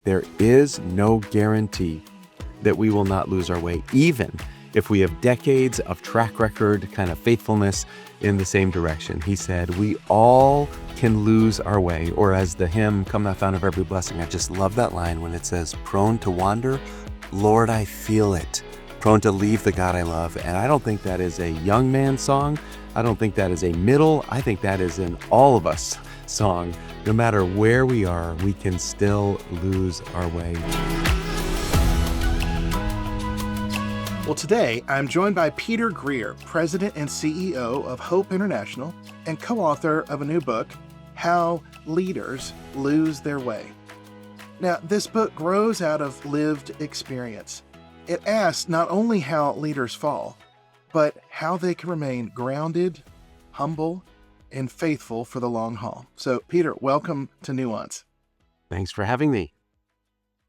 There is no guarantee that we will not lose our way, even if we have decades of track record, kind of faithfulness in the same direction. He said, we all can lose our way. Or as the hymn, Come Thou Fount of Every Blessing, I just love that line when it says, prone to wander, Lord, I feel it. Prone to leave the God I love. And I don't think that is a young man song. I don't think that is a middle. I think that is an all of us song. No matter where we are, we can still lose our way. Well, today I'm joined by Peter Greer, President and CEO of Hope International and co-author of a new book, How Leaders Lose Their Way. Now, this book grows out of lived experience. It asks not only how leaders fall, but how they can remain grounded, humble, and faithful for the long haul. So, Peter, welcome to Nuance. Thanks for having me.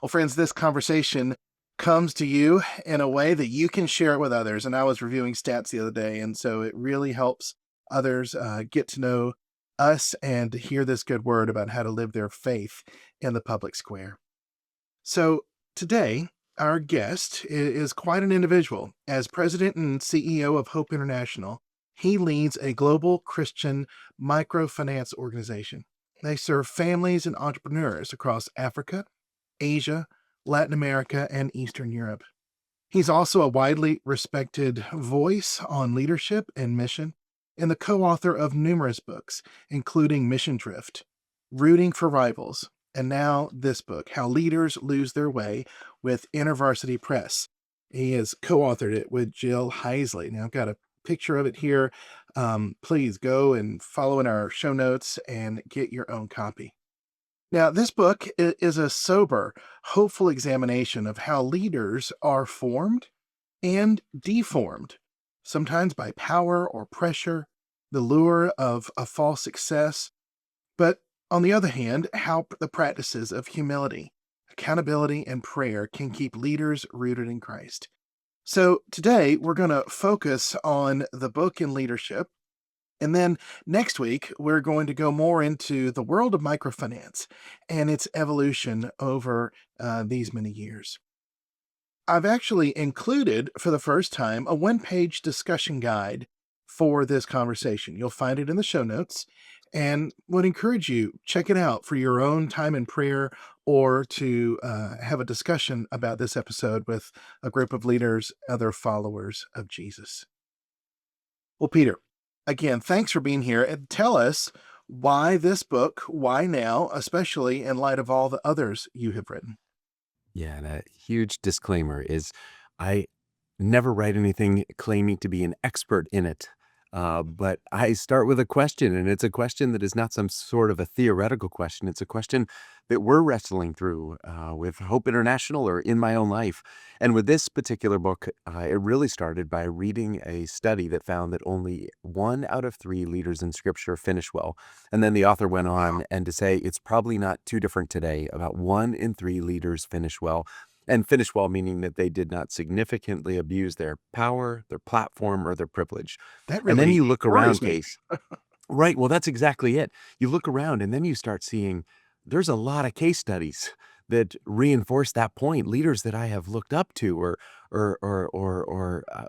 Well, friends, this conversation comes to you in a way that you can share it with others. And I was reviewing stats the other day, and so it really helps others get to know us and hear this good word about how to live their faith in the public square. So today, our guest is quite an individual. As president and CEO of Hope International, he leads a global Christian microfinance organization. They serve families and entrepreneurs across Africa, Asia, Latin America, and Eastern Europe. He's also a widely respected voice on leadership and mission, and the co-author of numerous books, including Mission Drift, Rooting for Rivals, and now this book, How Leaders Lose Their Way, with InterVarsity Press. He has co-authored it with Jill Heisley. Now, I've got a picture of it here. Please go and follow in our show notes and get your own copy. Now, this book is a sober, hopeful examination of how leaders are formed and deformed, sometimes by power or pressure, the lure of a false success, but on the other hand, how the practices of humility, accountability, and prayer can keep leaders rooted in Christ. So today, we're going to focus on the book in leadership. And then next week, we're going to go more into the world of microfinance and its evolution over these many years. I've actually included, for the first time, a one-page discussion guide for this conversation. You'll find it in the show notes and would encourage you, check it out for your own time in prayer or to have a discussion about this episode with a group of leaders, other followers of Jesus. Well, Peter, again, thanks for being here, and tell us why this book, why now, especially in light of all the others you have written. Yeah, and a huge disclaimer is I never write anything claiming to be an expert in it. But I start with a question, and it's a question that is not some sort of a theoretical question. It's a question that we're wrestling through with Hope International or in my own life. And with this particular book, it really started by reading a study that found that only 1 out of 3 leaders in Scripture finish well. And then the author went on and to say it's probably not too different today. About 1 in 3 leaders finish well. And finish well meaning that they did not significantly abuse their power, their platform, or their privilege. That And then really you look worries around, me. Case. Right. Well, that's exactly it. You look around and then you start seeing there's a lot of case studies that reinforce that point. Leaders that I have looked up to or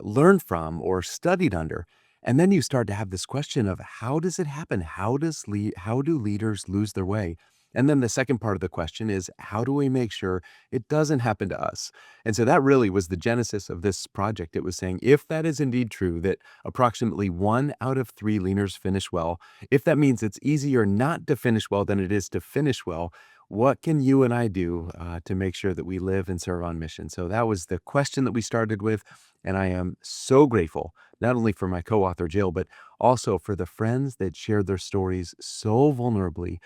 learned from or studied under. And then you start to have this question of how does it happen? How do leaders lose their way? And then the second part of the question is how do we make sure it doesn't happen to us? And so that really was the genesis of this project. It was saying if that is indeed true, that approximately 1 out of 3 leaders finish well, if that means it's easier not to finish well than it is to finish well, what can you and I do to make sure that we live and serve on mission? So that was the question that we started with. And I am so grateful, not only for my co-author, Jill, but also for the friends that shared their stories so vulnerably,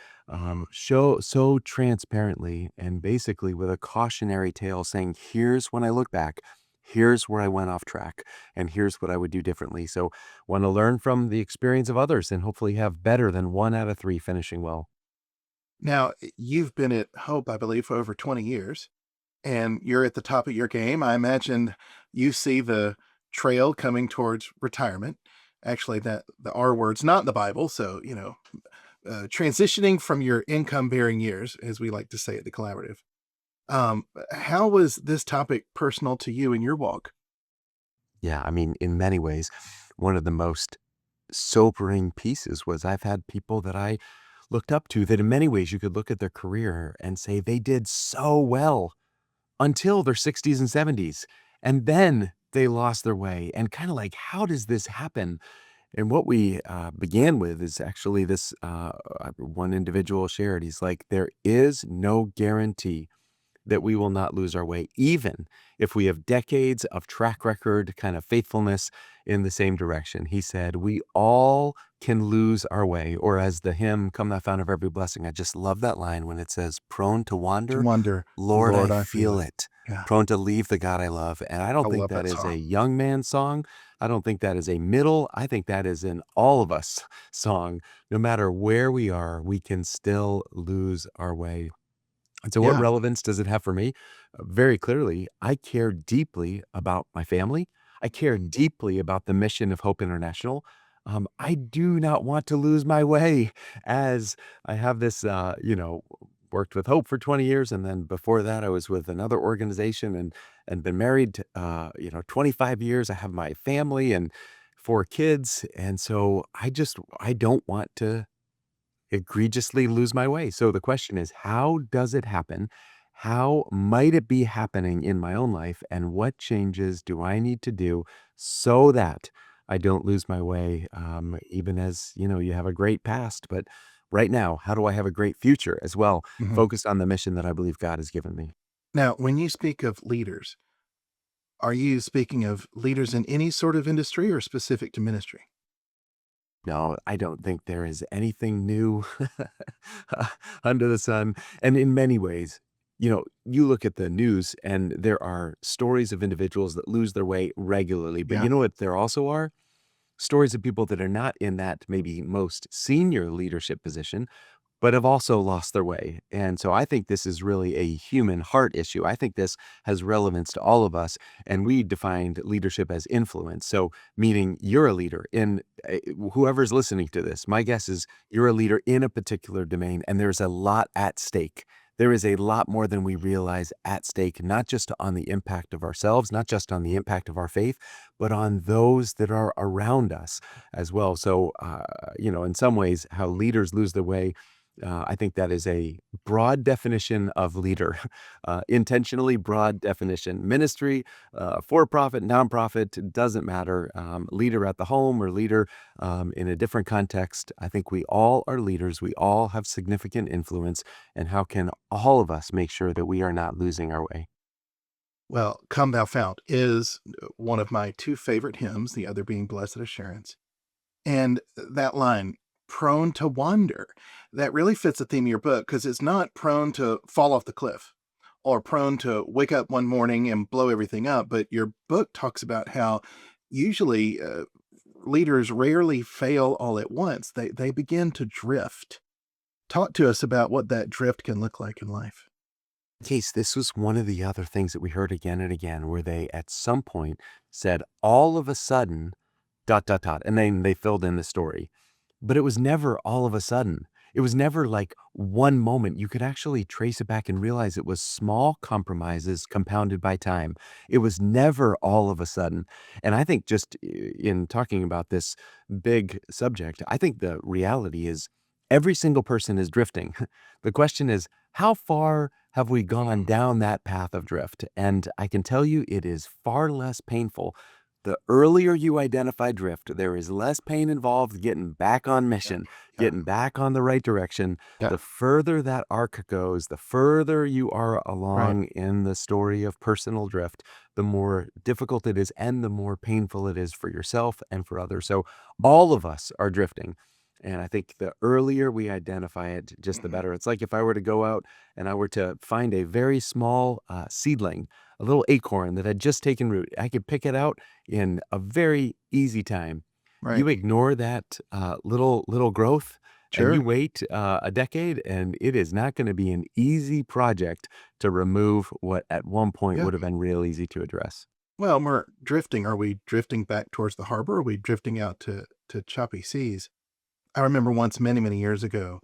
show so transparently, and basically with a cautionary tale saying, here's when I look back, here's where I went off track, and here's what I would do differently. So want to learn from the experience of others and hopefully have better than 1 out of 3 finishing well. Now, you've been at Hope, I believe, for over 20 years, and you're at the top of your game. I imagine you see the trail coming towards retirement. Actually, that the R word's not in the Bible, so transitioning from your income-bearing years, as we like to say at the collaborative. How was this topic personal to you in your walk? Yeah, I mean, in many ways, one of the most sobering pieces was I've had people that I looked up to that in many ways you could look at their career and say they did so well until their 60s and 70s. And then they lost their way. And kind of like, how does this happen? And what we began with is actually this one individual shared. He's like, there is no guarantee that we will not lose our way, even if we have decades of track record, kind of faithfulness in the same direction. He said, we all can lose our way. Or as the hymn, Come Thou Fount of Every Blessing, I just love that line when it says, prone to To wander, wonder, Lord, I Lord, I feel feel it. it. Yeah, Prone to leave the God I love. And I I don't think love that that is song. a young man song. I don't think that is a middle. I think that is an all of us song. No matter where we are, we can still lose our way. And so what Yeah. relevance does it have for me? Very clearly, I care deeply about my family. I care deeply about the mission of Hope International. I do not want to lose my way as I have this, worked with Hope for 20 years. And then before that, I was with another organization and been married, 25 years. I have my family and 4 kids. And so I don't want to egregiously lose my way. So the question is, how does it happen? How might it be happening in my own life? And what changes do I need to do so that I don't lose my way? Even as, you have a great past, but right now, how do I have a great future as well, Mhm. focused on the mission that I believe God has given me? Now, when you speak of leaders, are you speaking of leaders in any sort of industry or specific to ministry? No, I don't think there is anything new under the sun. And in many ways, you look at the news and there are stories of individuals that lose their way regularly. But Yeah. you know what? There also are stories of people that are not in that maybe most senior leadership position, but have also lost their way. And so I think this is really a human heart issue. I think this has relevance to all of us. And we defined leadership as influence. So, meaning you're a leader in whoever's listening to this, my guess is you're a leader in a particular domain, and there's a lot at stake. There is a lot more than we realize at stake, not just on the impact of ourselves, not just on the impact of our faith, but on those that are around us as well. So, in some ways, how leaders lose their way, I think that is a broad definition of leader, intentionally broad definition. Ministry, for profit, nonprofit, it doesn't matter. Leader at the home or leader in a different context. I think we all are leaders. We all have significant influence. And how can all of us make sure that we are not losing our way? Well, Come Thou Fount is one of my two favorite hymns, the other being Blessed Assurance. And that line, prone to wander, that really fits the theme of your book because it's not prone to fall off the cliff or prone to wake up one morning and blow everything up. But your book talks about how usually leaders rarely fail all at once, they begin to drift. Talk to us about what that drift can look like in life. Case, this was one of the other things that we heard again and again, where they at some point said, all of a sudden, dot, dot, dot. And then they filled in the story. But it was never all of a sudden. It was never like one moment. You could actually trace it back and realize it was small compromises compounded by time. It was never all of a sudden. And I think just in talking about this big subject, I think the reality is every single person is drifting. The question is, how far have we gone down that path of drift? And I can tell you it is far less painful the earlier you identify drift, there is less pain involved getting back on Yeah. mission, Yeah. getting back on the right direction. Yeah. The further that arc goes, the further you are Right. along in the story of personal drift, the more difficult it is and the more painful it is for yourself and for others. So all of us are drifting. And I think the earlier we identify it, just the Mhm. better. It's like if I were to go out and I were to find a very small seedling, a little acorn that had just taken root, I could pick it out in a very easy time. Right. You ignore that little growth, and you Sure. wait a decade, and it is not going to be an easy project to remove what at one point Yeah. would have been real easy to address. Well, we're drifting. Are we drifting back towards the harbor? Or are we drifting out to choppy seas? I remember once, many, many years ago,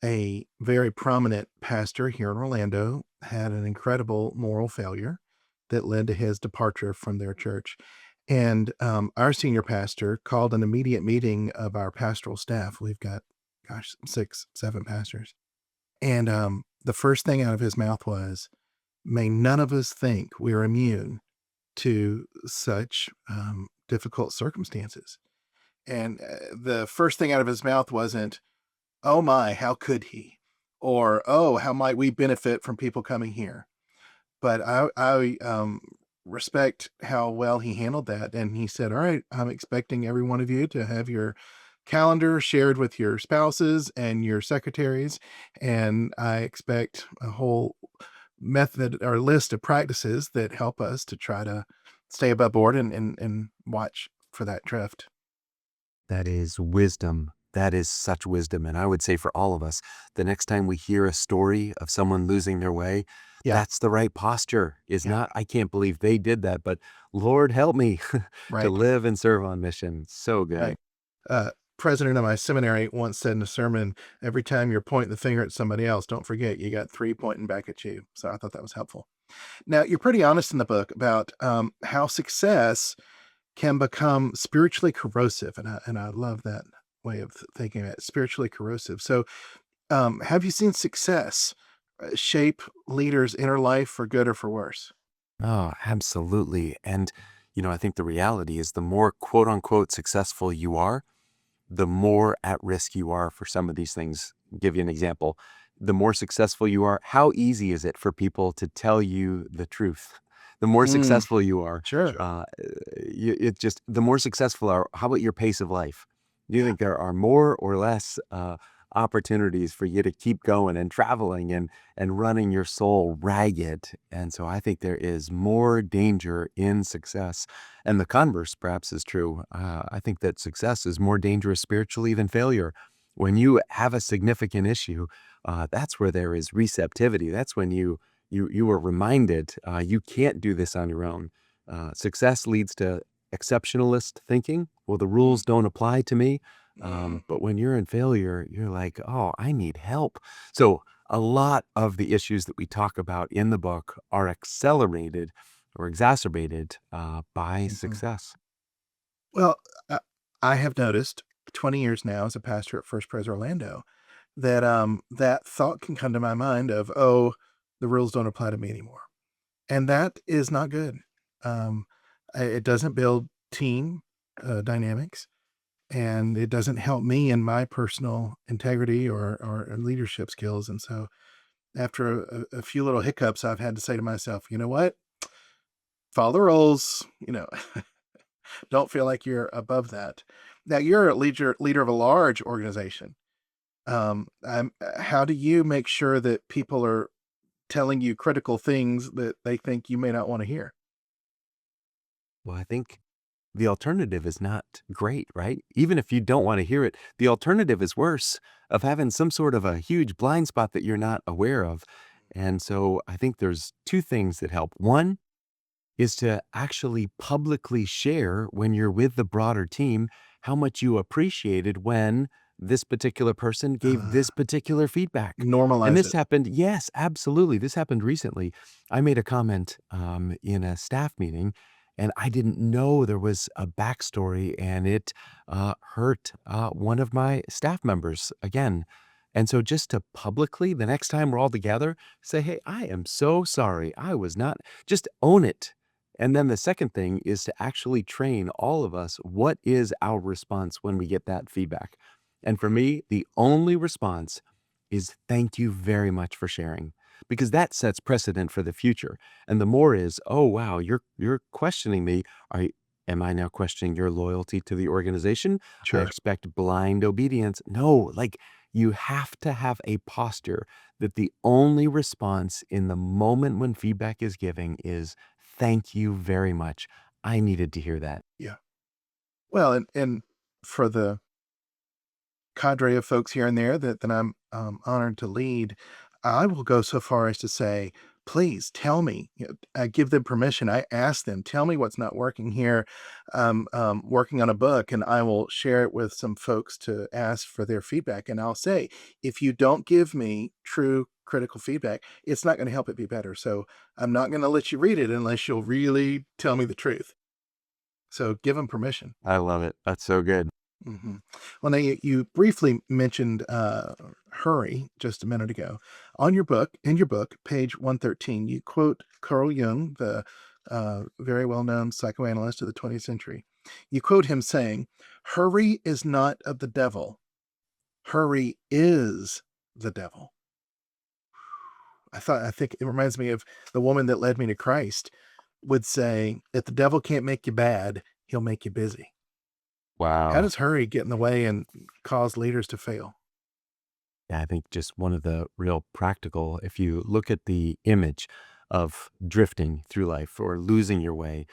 a very prominent pastor here in Orlando had an incredible moral failure that led to his departure from their church. And our senior pastor called an immediate meeting of our pastoral staff. We've got, gosh, 6, 7 pastors. And the first thing out of his mouth was, may none of us think we're immune to such difficult circumstances. And the first thing out of his mouth wasn't, oh my, how could he? Or, oh, how might we benefit from people coming here? But I respect how well he handled that. And he said, all right, I'm expecting every one of you to have your calendar shared with your spouses and your secretaries. And I expect a whole method or list of practices that help us to try to stay above board and watch for that drift. That is wisdom. That is such wisdom. And I would say for all of us, the next time we hear a story of someone losing their way, Yeah. that's the right posture. Is Yeah. not, I can't believe they did that, but Lord help me to Right. live and serve on mission. So good. Right. Uh, President of my seminary once said in a sermon, every time you're pointing the finger at somebody else, don't forget you got 3 pointing back at you. So I thought that was helpful. Now, you're pretty honest in the book about how success can become spiritually corrosive. And I love that way of thinking of it, spiritually corrosive. So, have you seen success shape leaders' inner life for good or for worse? Oh, absolutely. And, I think the reality is the more quote unquote successful you are, the more at risk you are for some of these things. Give you an example. The more successful you are, how easy is it for people to tell you the truth? The more Mm, successful you are, sure. it just the more successful are. How about your pace of life? Do you Yeah. think there are more or less opportunities for you to keep going and traveling and running your soul ragged? And so I think there is more danger in success. And the converse perhaps is true. I think that success is more dangerous spiritually than failure. When you have a significant issue, that's where there is receptivity. That's when you are reminded you can't do this on your own. Success leads to exceptionalist thinking. Well, the Mm, rules don't apply to me. mm, But when you're in failure, you're like, oh, I need help. So a lot of the issues that we talk about in the book are accelerated or exacerbated by mhm. success. Well, uh, I have noticed 20 years now as a pastor at First Pres Orlando that that thought can come to my mind of, oh, the rules don't apply to me anymore. And that is not good. Um, it doesn't build team dynamics, and it doesn't help me in my personal integrity or leadership skills. And so, after a few little hiccups, I've had to say to myself, you know what? Follow the rules. Don't feel like you're above that. Now, you're a leader of a large organization. How do you make sure that people are telling you critical things that they think you may not want to hear? Well, I think the alternative is not great, right? Even if you don't want to hear it, the alternative is worse of having some sort of a huge blind spot that you're not aware of. And so I think there's two things that help. One is to actually publicly share when you're with the broader team how much you appreciated when this particular person gave Uh, this particular feedback. And Normalize this it. happened, yes, absolutely. This happened recently. I made a comment in a staff meeting, and I didn't know there was a backstory, and it hurt one of my staff members again. And so, just to publicly, the next time we're all together, say, hey, I am so sorry. I was not, just own it. And then the second thing is to actually train all of us. What is our response when we get that feedback? And for me, the only response is thank you very much for sharing because that sets precedent for the future. And the more is, oh wow, you're questioning me. Am I now questioning your loyalty to the organization? I Sure. expect blind obedience. No, like you have to have a posture that the only response in the moment when feedback is giving is thank you very much. I needed to hear that. Yeah. Well, and for the cadre of folks here and there that I'm honored to lead, I will go so far as to say, please tell me. I give them permission. I ask them, tell me what's not working here. Working on a book, and I will share it with some folks to ask for their feedback. And I'll say, if you don't give me true critical feedback, it's not going to help it be better. So I'm not going to let you read it unless you'll really tell me the truth. So give them permission. I love it. That's so good. Mhm. Well, now you briefly mentioned hurry just a minute ago. In your book, page 113, you quote Carl Jung, the very well known psychoanalyst of the 20th century. You quote him saying, "Hurry is not of the devil. Hurry is the devil." I think it reminds me of the woman that led me to Christ would say, "If the devil can't make you bad, he'll make you busy." How Wow. does hurry get in the way and cause leaders to fail? Yeah, I think just one of the real practical, if you look at the image of drifting through life or losing your way,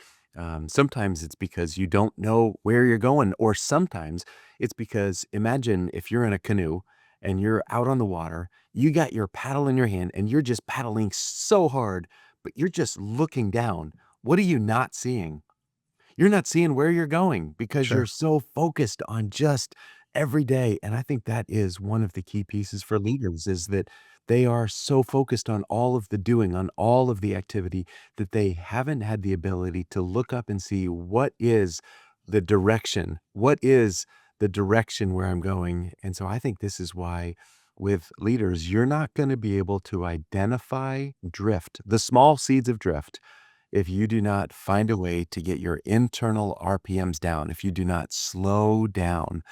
sometimes it's because you don't know where you're going, or sometimes it's because imagine if you're in a canoe and you're out on the water, you got your paddle in your hand and you're just paddling so hard, but you're just looking down. What are you not seeing? You're not seeing where you're going because you're Sure. so focused on just every day. And I think that is one of the key pieces for leaders is that they are so focused on all of the doing, on all of the activity that they haven't had the ability to look up and see what is the direction? What is the direction where I'm going? And so I think this is why with leaders, you're not going to be able to identify drift, the small seeds of drift if you do not find a way to get your internal RPMs down, if you do not slow down.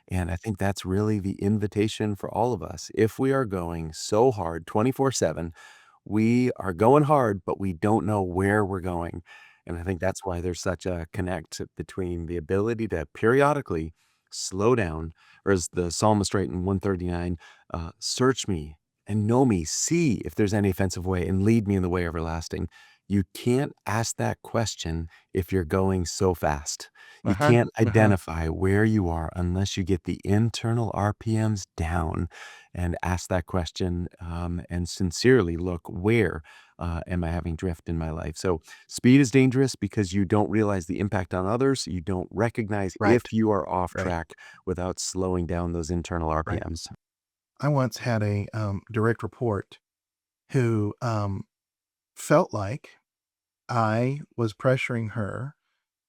And I think that's really the invitation for all of us. If we are going so hard 24/7, we are going hard, but we don't know where we're going. And I think that's why there's such a connect between the ability to periodically slow down, or as the psalmist writes in 139, search me and know me, see if there's any offensive way and lead me in the way everlasting. You can't ask that question if you're going so fast. You Uh-huh, can't uh-huh. identify where you are unless you get the internal RPMs down and ask that question and sincerely look, where am I having drift in my life? So speed is dangerous because you don't realize the impact on others. You don't recognize Right, if you are off right, track without slowing down those internal right. RPMs. I once had a, direct report who, felt like I was pressuring her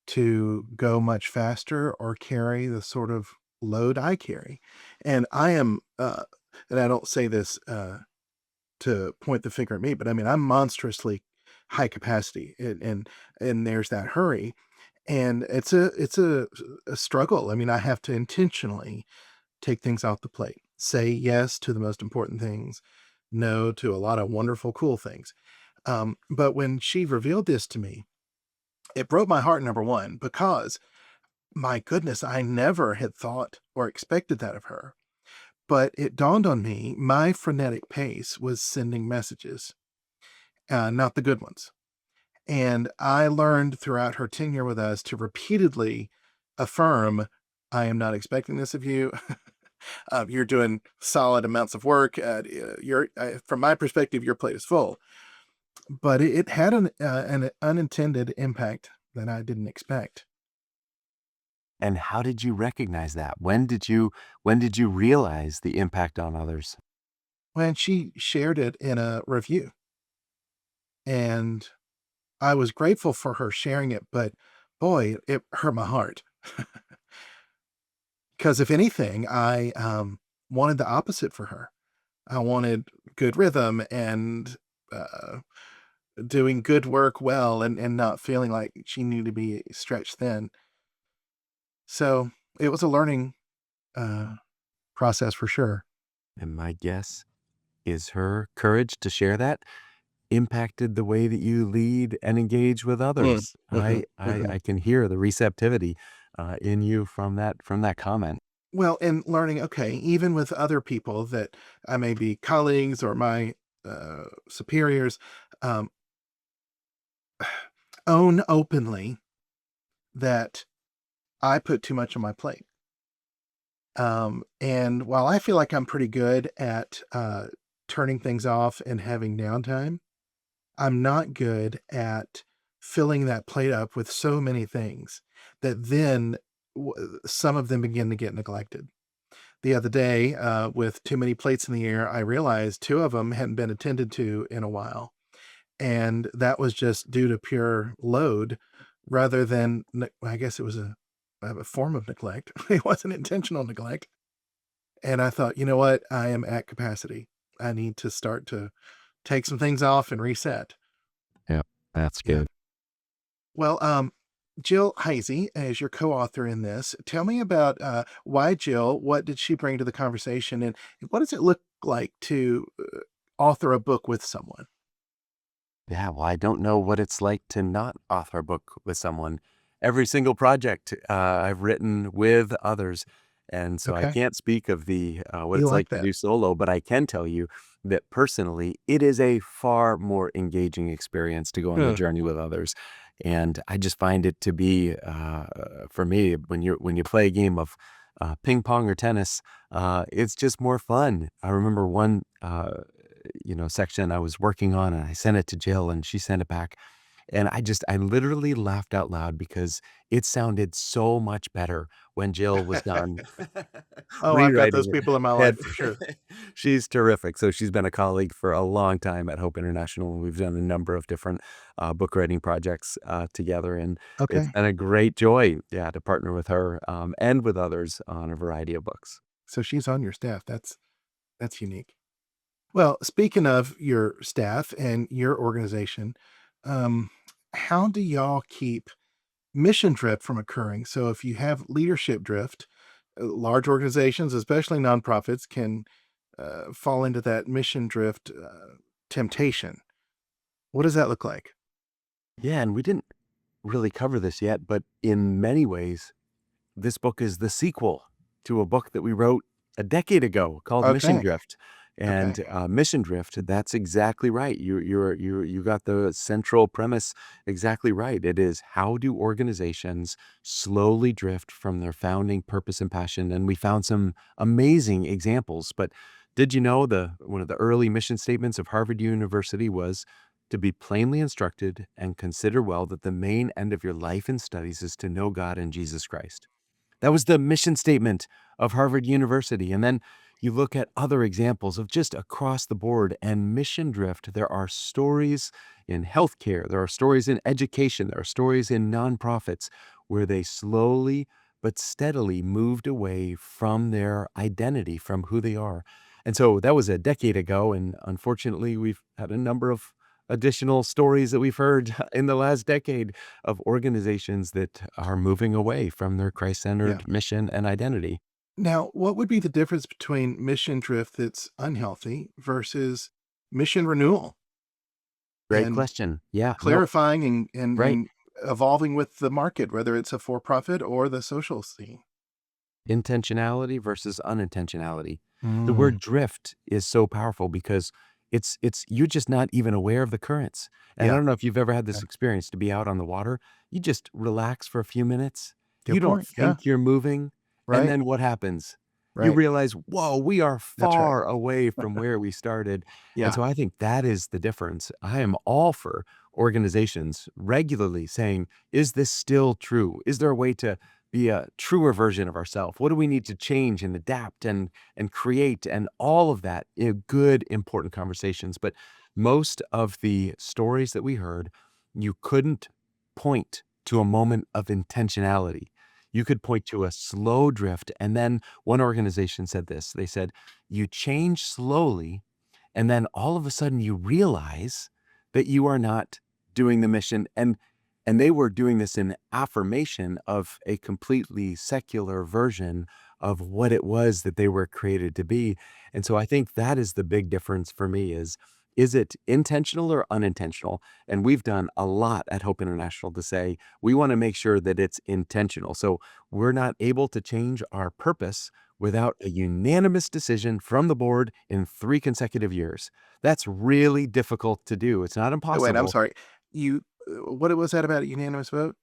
to go much faster or carry the sort of load I carry. And I am, and I don't say this, to point the finger at me, but I mean, I'm monstrously high capacity, and there's that hurry, and it's a struggle. I mean, I have to intentionally take things off the plate, say yes to the most important things, no to a lot of wonderful, cool things. But when she revealed this to me, it broke my heart, number one, because my goodness, I never had thought or expected that of her. But it dawned on me my frenetic pace was sending messages, not the good ones. And I learned throughout her tenure with us to repeatedly affirm, I am not expecting this of you. You're doing solid amounts of work. From my perspective, your plate is full. But it had an unintended impact that I didn't expect. And how did you recognize that? When did you realize the impact on others? When she shared it in a review, and I was grateful for her sharing it, but boy, it hurt my heart. Because if anything, I wanted the opposite for her. I wanted good rhythm and uh, doing good work well, and not feeling like she needed to be stretched thin. So it was a learning uh, process for sure. And my guess is her courage to share that impacted the way that you lead and engage with Mm, others. I mhm, I mhm. I can hear the receptivity, in you from that comment. Well, and learning, okay, even with other people that I may be colleagues or my superiors, um, own openly that I put too much on my plate. And while I feel like I'm pretty good at turning things off and having downtime, I'm not good at filling that plate up with so many things that then some of them begin to get neglected. The other day, with too many plates in the air, I realized two of them hadn't been attended to in a while. And that was just due to pure load rather than, I guess it was a form of neglect. It wasn't intentional neglect. And I thought, you know what? I am at capacity. I need to start to take some things off and reset. Yeah, that's Yeah. good. Well, Jill Heisey is your co-author in this. Tell me about why Jill. What did she bring to the conversation, and what does it look like to author a book with someone? Yeah, well, I don't know what it's like to not author a book with someone. Every single project I've written with others. And so I Okay, can't speak of the what you it's like like to that? do solo, but I can tell you that personally, it is a far more engaging experience to go on the Huh. journey with others. And I just find it to be, for me, when you play a game of ping pong or tennis, it's just more fun. I remember one section I was working on, and I sent it to Jill and she sent it back. And I literally laughed out loud because it sounded so much better when Jill was done Oh, I've got those rewriting people in my it. life for sure. She's terrific. So she's been a colleague for a long time at Hope International. And we've done a number of different book writing projects together. And it's Okay, been a great joy, yeah, to partner with her and with others on a variety of books. so she's on your staff. That's unique. Well, speaking of your staff and your organization, um, how do y'all keep mission drift from occurring? So if you have leadership drift, large organizations, especially nonprofits, can fall into that mission drift temptation. What does that look like? Yeah, and we didn't really cover this yet, but in many ways, this book is the sequel to a book that we wrote a decade ago called Mission Okay. Drift. Okay. And Mission Drift, that's exactly right. You got the central premise exactly right. It is, how do organizations slowly drift from their founding purpose and passion? And we found some amazing examples. But did you know the one of the early mission statements of Harvard University was to be plainly instructed and consider well that the main end of your life and studies is to know God and Jesus Christ. That was the mission statement of Harvard University. And then you look at other examples of just across the board and mission drift. There are stories in healthcare, there are stories in education, there are stories in nonprofits where they slowly but steadily moved away from their identity, from who they are. And so that was a decade ago. And unfortunately, we've had a number of additional stories that we've heard in the last decade of organizations that are moving away from their Yeah. Christ-centered mission and identity. Now, what would be the difference between mission drift that's unhealthy versus mission renewal Great and question. Yeah, no, clarifying right. and evolving with the market, whether it's a for profit or the social scene? Intentionality versus unintentionality. The Mm, word drift is so powerful because it's you're just not even aware of the currents. And I yeah. don't know if you've ever had this Okay. experience to be out on the water. You just relax for a few minutes. You Good don't point. Yeah. think you're moving. And Right. then what happens? You Right. realize, whoa, we are That's right. far away from where we started. And Yeah. so I think that is the difference. I am all for organizations regularly saying, is this still true? Is there a way to be a truer version of ourselves? What do we need to change and adapt and create and all of that? Good, important conversations. But most of the stories that we heard, you couldn't point to a moment of intentionality. You could point to a slow drift. And then one organization said this. They said, you change slowly, and then all of a sudden you realize that you are not doing the mission. And they were doing this in affirmation of a completely secular version of what it was that they were created to be. And so I think that is the big difference for me is it intentional or unintentional? And we've done a lot at Hope International to say we want to make sure that it's intentional. So we're not able to change our purpose without a unanimous decision from the board in 3 consecutive years. That's really difficult to do. It's not Wait, I'm impossible. sorry. You what was that about a unanimous vote?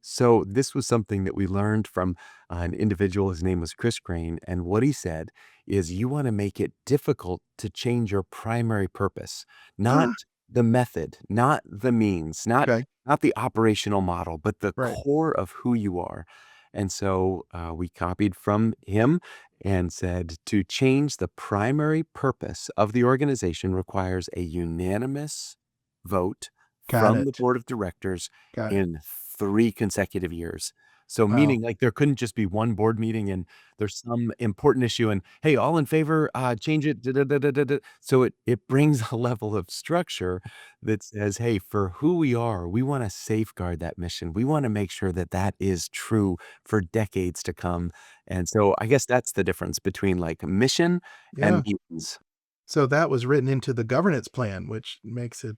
So this was something that we learned from an individual. His name was Chris Crane. And what he said is you want to make it difficult to change your primary purpose, not the method, not the means, Okay. not the operational model, but the Right. core of who you are. And so we copied from him and said to change the primary purpose of the organization requires a unanimous vote Got from the it. board of directors Got it. in 3 consecutive years. So Wow. meaning like there couldn't just be one board meeting and there's some important issue and hey, all in favor, change it. Da, da, da, da, da, da. So it brings a level of structure that says, hey, for who we are, we want to safeguard that mission. We want to make sure that that is true for decades to come. And so I guess that's the difference between like mission Yeah. and means. So that was written into the governance plan, which makes it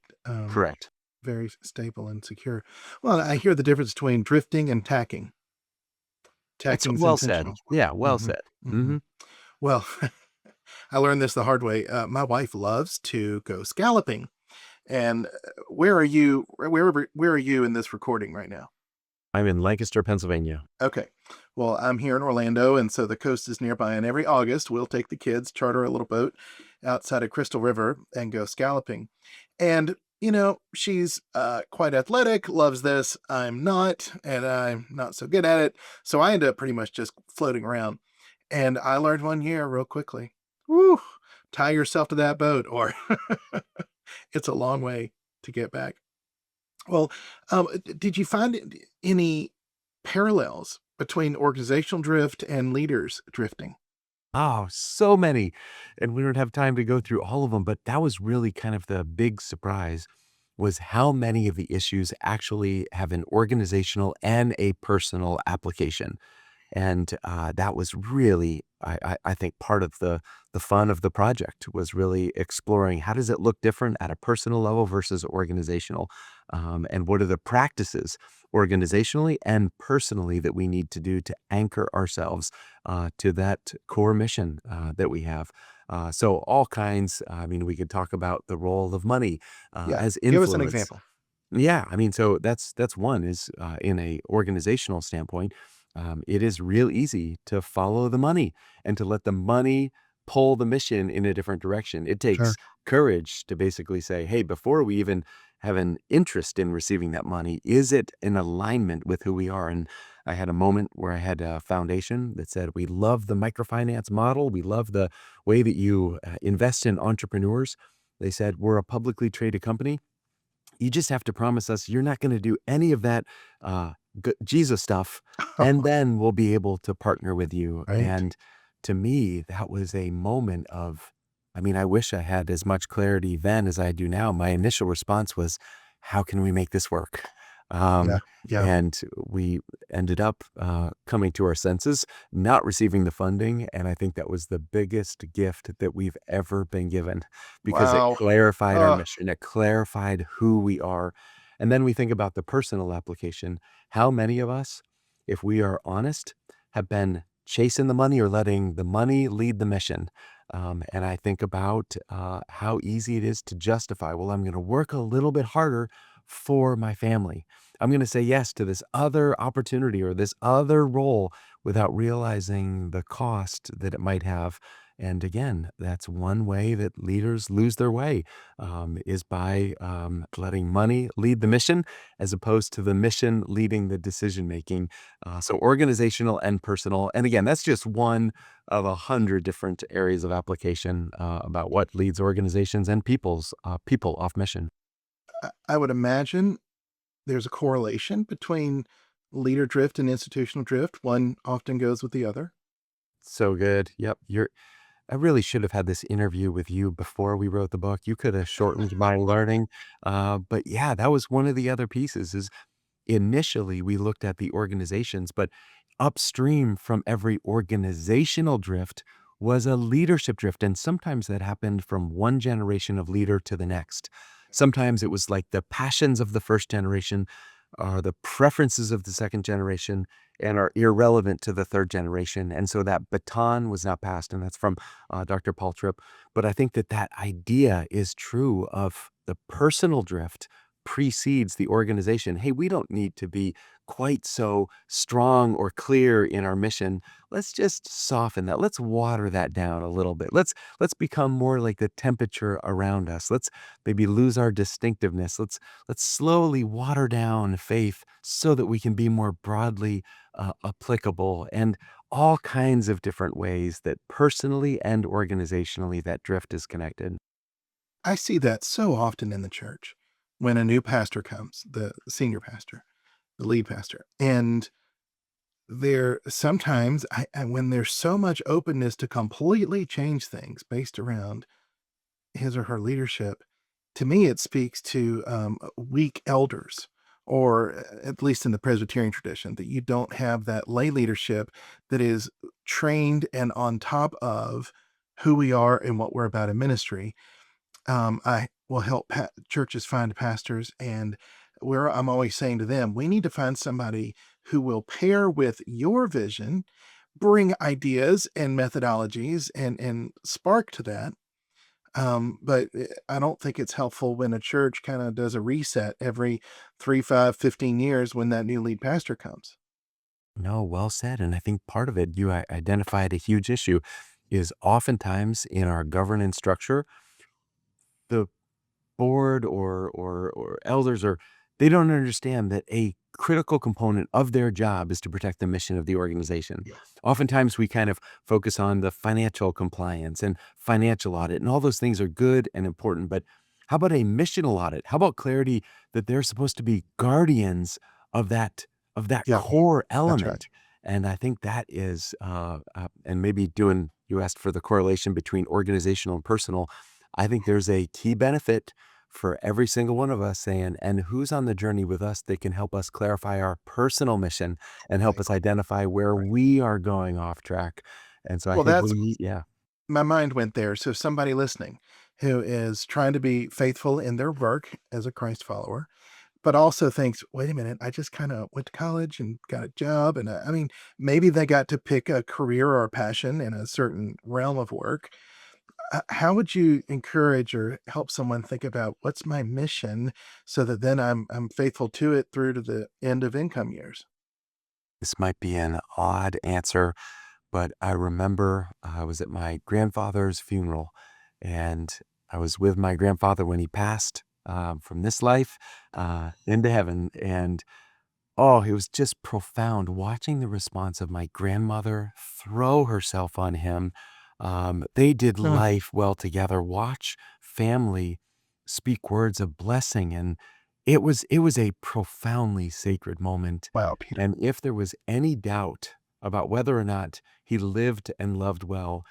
Correct. very stable and secure. Well, I hear the difference between drifting and tacking. That's Tacking's well said. intentional. Yeah, well Mhm, said. mhm. Mhm. Well, I learned this the hard way. My wife loves to go scalloping, and where are you? Where are you in this recording right now? I'm in Lancaster, Pennsylvania. Okay. Well, I'm here in Orlando, and so the coast is nearby. And every August, we'll take the kids, charter a little boat outside of Crystal River, and go scalloping. And she's quite athletic, loves this. I'm not, and I'm not so good at it. So I end up pretty much just floating around. And I learned one year real quickly. Woo! Tie yourself to that boat, or it's a long way to get back. Well, did you find any parallels between organizational drift and leaders drifting? Oh, so many. And we don't have time to go through all of them, but that was really kind of the big surprise was how many of the issues actually have an organizational and a personal application. And that was really, I think, part of the fun of the project was really exploring how does it look different at a personal level versus organizational, and what are the practices organizationally and personally that we need to do to anchor ourselves to that core mission that we have. So all kinds. I mean, we could talk about the role of money Yeah. as Give us an influence. example. Yeah, I mean, so that's one is in a organizational standpoint, it is real easy to follow the money and to let the money pull the mission in a different direction. It Sure. takes courage to basically say, hey, before we even have an interest in receiving that money, is it in alignment with who we are? And I had a moment where I had a foundation that said, we love the microfinance model. We love the way that you invest in entrepreneurs. They said, we're a publicly traded company. You just have to promise us you're not gonna do any of that, Jesus stuff, and then we'll be able to partner with you, Right. and to me, that was a moment of I mean, I wish I had as much clarity then as I do now. My initial response was, "How can we make this work?" Yeah. Um, Yeah. and we ended up, coming to our senses, not receiving the funding, and I think that was the biggest gift that we've ever been given because it Wow. clarified our Uh, mission, it clarified who we are, and then we think about the personal application. How many of us, if we are honest, have been chasing the money or letting the money lead the mission? And I think about how easy it is to justify, well, I'm going to work a little bit harder for my family. I'm going to say yes to this other opportunity or this other role without realizing the cost that it might have. And again, that's one way that leaders lose their way is by letting money lead the mission as opposed to the mission leading the decision making. So organizational and personal. And again, that's just one of 100 different areas of application about what leads organizations and people off mission. I would imagine there's a correlation between leader drift and institutional drift. One often goes with the other. So good. Yep. I really should have had this interview with you before we wrote the book. You could have shortened my learning. But yeah, that was one of the other pieces is initially we looked at the organizations, but upstream from every organizational drift was a leadership drift. And sometimes that happened from one generation of leader to the next. Sometimes it was like the passions of the first generation are the preferences of the second generation and are irrelevant to the third generation. And so that baton was not passed. And that's from Dr. Paul Tripp. But I think that that idea is true of the personal drift precedes the organization. Hey, we don't need to be quite so strong or clear in our mission. Let's just soften that. Let's water that down a little bit. Let's become more like the temperature around us. Let's maybe lose our distinctiveness. Let's slowly water down faith so that we can be more broadly applicable, and all kinds of different ways that personally and organizationally that drift is connected. I see that so often in the church when a new pastor comes, the senior pastor, the lead pastor, and there sometimes when there's so much openness to completely change things based around his or her leadership, to me it speaks to weak elders, or at least in the Presbyterian tradition, that you don't have that lay leadership that is trained and on top of who we are and what we're about in ministry. I will help churches find pastors, and where I'm always saying to them, we need to find somebody who will pair with your vision, bring ideas and methodologies, and spark to that. But I don't think it's helpful when a church kind of does a reset every 3, 5, 15 years when that new lead pastor comes. No, well said. And I think part of it, you identified a huge issue, is oftentimes in our governance structure, the board or elders, or they don't understand that a critical component of their job is to protect the mission of the organization. Yeah. Oftentimes we kind of focus on the financial compliance and financial audit, and all those things are good and important, but how about a missional audit? How about clarity that they're supposed to be guardians of that Yeah, core that's right. element? And I think that is and maybe doing, you asked for the correlation between organizational and personal. I think there's a key benefit for every single one of us saying, and who's on the journey with us that can help us clarify our personal mission and help Right, us identify where right. we are going off track. And so I Well, think that's we need, yeah, my mind went there. So somebody listening who is trying to be faithful in their work as a Christ follower, but also thinks, wait a minute, I just kind of went to college and got a job. And I mean, maybe they got to pick a career or a passion in a certain realm of work. How would you encourage or help someone think about what's my mission so that then I'm faithful to it through to the end of income years? this might be an odd answer, but I remember I was at my grandfather's funeral, and I was with my grandfather when he passed from this life into heaven. And oh, it was just profound watching the response of my grandmother throw herself on him. They did Mm. life well together. Watch family speak words of blessing, and it was a profoundly sacred moment. Wow, Peter. And if there was any doubt about whether or not he lived and loved well,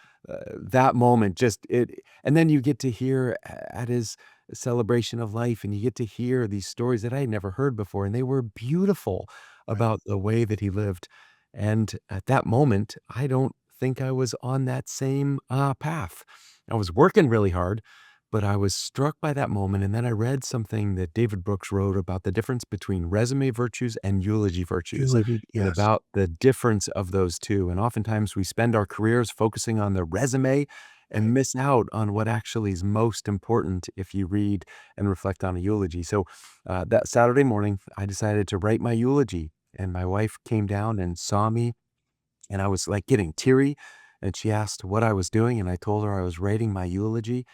that moment just it. And then you get to hear at his celebration of life, and you get to hear these stories that I had never heard before, and they were beautiful Right. about the way that he lived. And at that moment, I don't think I was on that same path. I was working really hard, but I was struck by that moment. And then I read something that David Brooks wrote about the difference between resume virtues and eulogy virtues, and Yes. about the difference of those two. And oftentimes we spend our careers focusing on the resume and Right. miss out on what actually is most important if you read and reflect on a eulogy. So that Saturday morning, I decided to write my eulogy, and my wife came down and saw me, and I was like getting teary. And she asked what I was doing, and I told her I was writing my eulogy.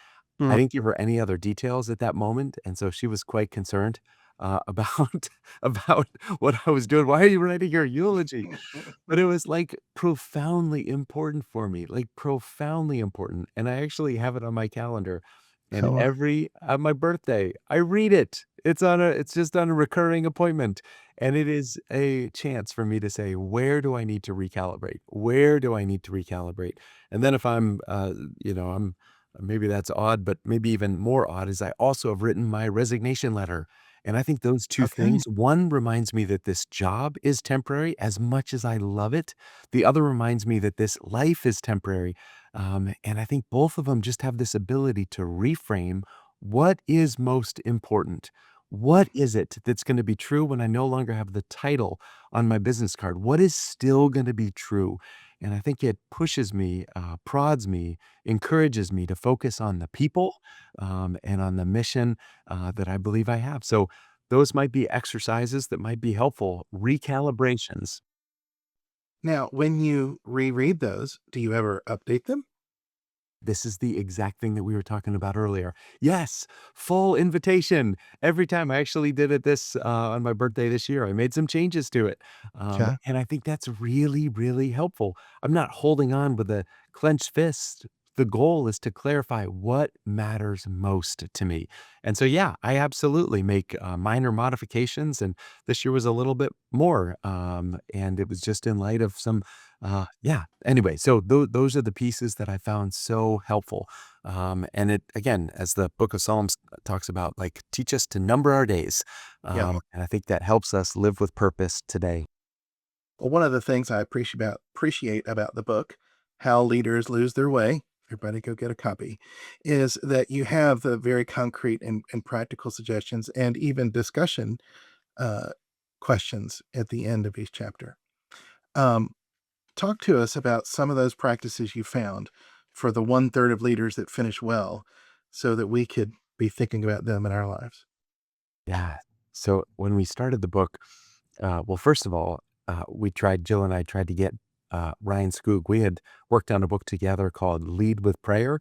I Mm. didn't give her any other details at that moment, and so she was quite concerned about about what I was doing. Why are you writing your eulogy? But it was, like, profoundly important for me, like, profoundly important, and I actually have it on my calendar, and Oh, every my birthday, I read it. It's just on a recurring appointment, and it is a chance for me to say, "Where do I need to recalibrate? Where do I need to recalibrate?" And then if I'm, I'm maybe that's odd, but maybe even more odd is I also have written my resignation letter. And I think those 2 okay. things, one reminds me that this job is temporary as much as I love it. The other reminds me that this life is temporary. And I think both of them just have this ability to reframe what is most important. What is it that's going to be true when I no longer have the title on my business card? What is still going to be true? And I think it pushes me, prods me, encourages me to focus on the people and on the mission that I believe I have. So those might be exercises that might be helpful, recalibrations. Now, when you reread those, do you ever update them? This is the exact thing that we were talking about earlier. Yes, full invitation. Every time I actually did it this on my birthday this year, I made some changes to it. Okay. And I think that's really, really helpful. I'm not holding on with a clenched fist. The goal is to clarify what matters most to me. And so, yeah, I absolutely make minor modifications. And this year was a little bit more. And it was just in light of some yeah. Anyway, so those are the pieces that I found so helpful. And it again, as the Book of Psalms talks about, like teach us to number our days. Yep. And I think that helps us live with purpose today. Well, one of the things I appreciate about the book, How Leaders Lose Their Way, everybody go get a copy, is that you have the very concrete and practical suggestions and even discussion uh, questions at the end of each chapter. Um, Talk to us about some of those practices you found for the one third of leaders that finish well so that we could be thinking about them in our lives. Yeah. So when we started the book, well, first of all, Jill and I tried to get Ryan Skoog. We had worked on a book together called Lead with Prayer.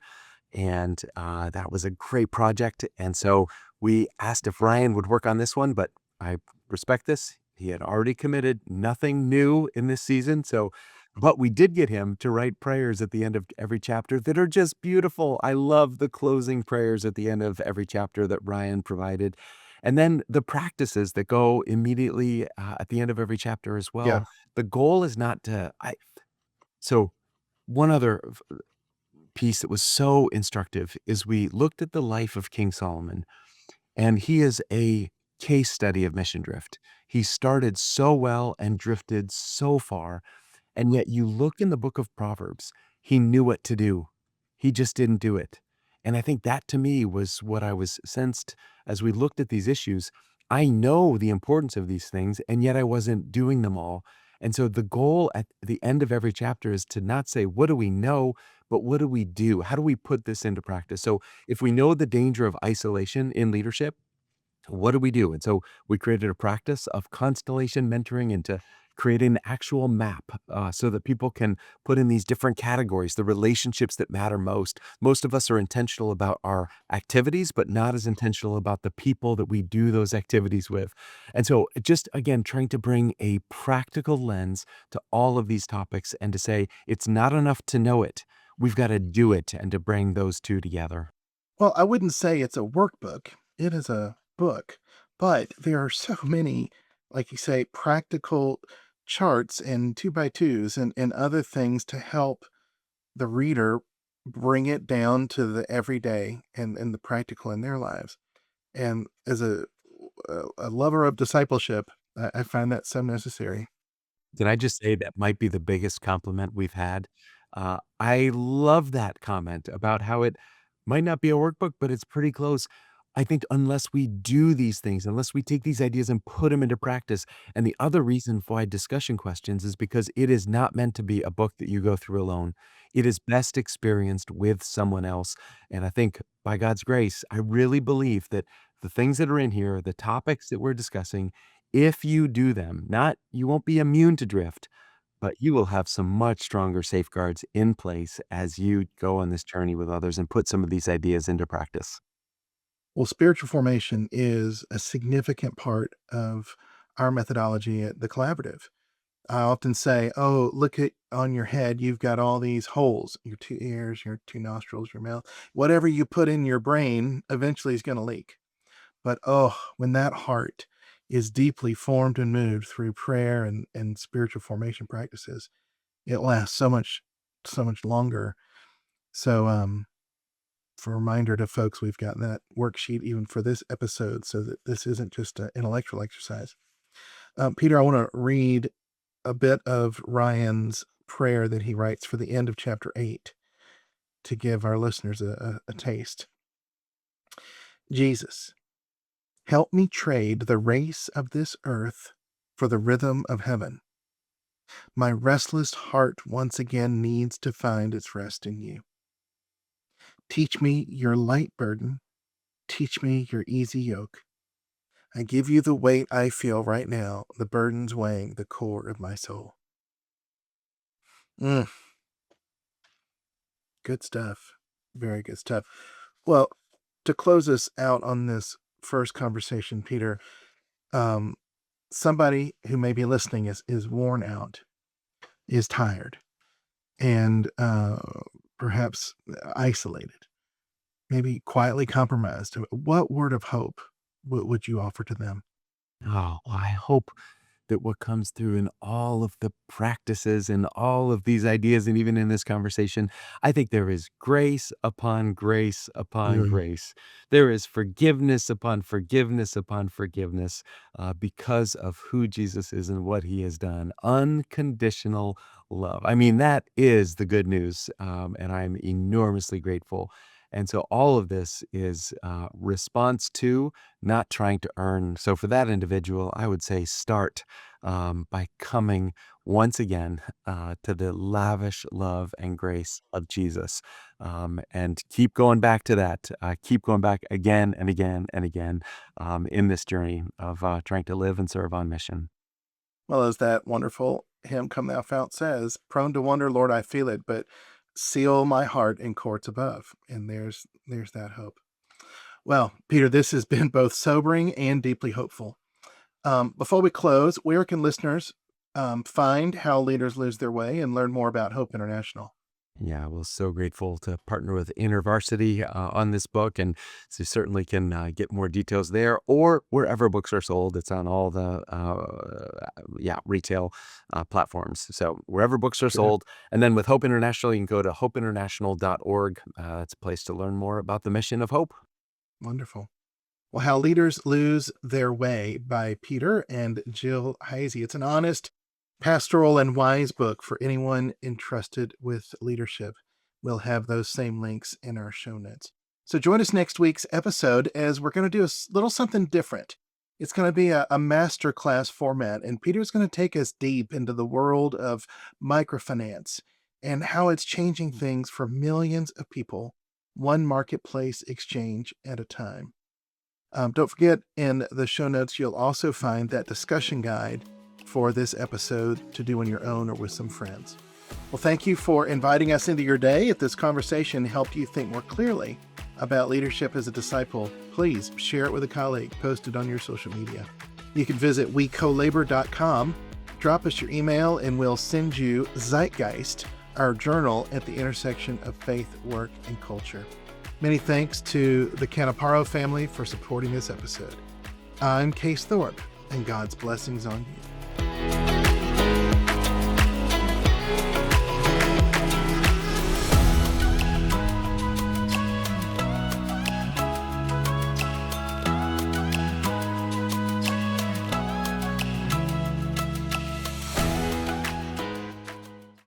And that was a great project. And so we asked if Ryan would work on this one, but I respect this. He had already committed nothing new in this season. So, but we did get him to write prayers at the end of every chapter that are just beautiful. I love the closing prayers at the end of every chapter that Ryan provided. And then the practices that go immediately at the end of every chapter as Yeah. well. The goal is not to, so one other piece that was so instructive is we looked at the life of King Solomon, and he is a case study of mission drift. He started so well and drifted so far, and yet you look in the book of Proverbs, he knew what to do. He just didn't do it. And I think that to me was what I was sensed as we looked at these issues. I know the importance of these things, and yet I wasn't doing them all. And so the goal at the end of every chapter is to not say, what do we know, but what do we do? How do we put this into practice? So if we know the danger of isolation in leadership, what do we do? And so we created a practice of constellation mentoring into creating an actual map so that people can put in these different categories, the relationships that matter most. Most of us are intentional about our activities, but not as intentional about the people that we do those activities with. And so, just again, trying to bring a practical lens to all of these topics and to say it's not enough to know it. We've got to do it and to bring those two together. Well, I wouldn't say it's a workbook. It is a book, but there are so many, like you say, practical charts and two by twos and other things to help the reader bring it down to the everyday and the practical in their lives. And as a lover of discipleship, I find that so necessary. Can I just say that might be the biggest compliment we've had? I love that comment about how it might not be a workbook, but it's pretty close. I think unless we do these things, unless we take these ideas and put them into practice, and the other reason why discussion questions is because it is not meant to be a book that you go through alone. It is best experienced with someone else. And I think by God's grace, I really believe that the things that are in here, the topics that we're discussing, if you do them, not you won't be immune to drift, but you will have some much stronger safeguards in place as you go on this journey with others and put some of these ideas into practice. Well, spiritual formation is a significant part of our methodology at the collaborative. I often say, "Oh, look at on your head, you've got all these holes, your 2 ears, your 2 nostrils, your mouth. Whatever you put in your brain eventually is gonna leak." But, oh, when that heart is deeply formed and moved through prayer and spiritual formation practices, it lasts so much longer. So, for a reminder to folks, we've got that worksheet even for this episode so that this isn't just an intellectual exercise. Peter, I wanna read a bit of Ryan's prayer that he writes for the end of chapter 8 to give our listeners a taste. Jesus, help me trade the race of this earth for the rhythm of heaven. My restless heart once again needs to find its rest in you. Teach me your light burden. Teach me your easy yoke. I give you the weight I feel right now, the burdens weighing the core of my soul. Mm, good stuff. Very good stuff. Well, to close us out on this first conversation, Peter, um, somebody who may be listening is worn out, is tired, and perhaps isolated, maybe quietly compromised. What word of hope would you offer to them? Oh, I hope that what comes through in all of the practices and all of these ideas, and even in this conversation, I think there is grace upon grace upon Mm, grace. There is forgiveness upon forgiveness upon forgiveness because of who Jesus is and what he has done. Unconditional love. I mean, that is the good news. And I'm enormously grateful. And so all of this is response to, not trying to earn. So for that individual, I would say start by coming once again to the lavish love and grace of Jesus. And keep going back to that. Keep going back again and again and again in this journey of trying to live and serve on mission. well, as that wonderful hymn Come Thou Fount says, prone to wonder, Lord, I feel it, but seal my heart in courts above. And there's that hope. Well, Peter, this has been both sobering and deeply hopeful. Before we close, where can listeners find How Leaders Lose Their Way and learn more about Hope International? Yeah, well, so grateful to partner with InterVarsity on this book, and so you certainly can get more details there or wherever books are sold. It's on all the retail platforms. So wherever books are Good. sold, and then with Hope International, you can go to hopeinternational.org. It's a place to learn more about the mission of hope. Wonderful. Well, How Leaders Lose Their Way by Peter and Jill Heisey. It's an honest, pastoral, and wise book for anyone entrusted with leadership. We'll have those same links in our show notes. So join us next week's episode as we're going to do a little something different. It's going to be a master class format, and Peter's going to take us deep into the world of microfinance and how it's changing things for millions of people, one marketplace exchange at a time. Don't forget, in the show notes, you'll also find that discussion guide for this episode to do on your own or with some friends. Well, thank you for inviting us into your day. If this conversation helped you think more clearly about leadership as a disciple, please share it with a colleague, post it on your social media. You can visit wecolabor.com, drop us your email, and we'll send you Zeitgeist, our journal at the intersection of faith, work, and culture. Many thanks to the Canaparo family for supporting this episode. I'm Case Thorpe, and God's blessings on you.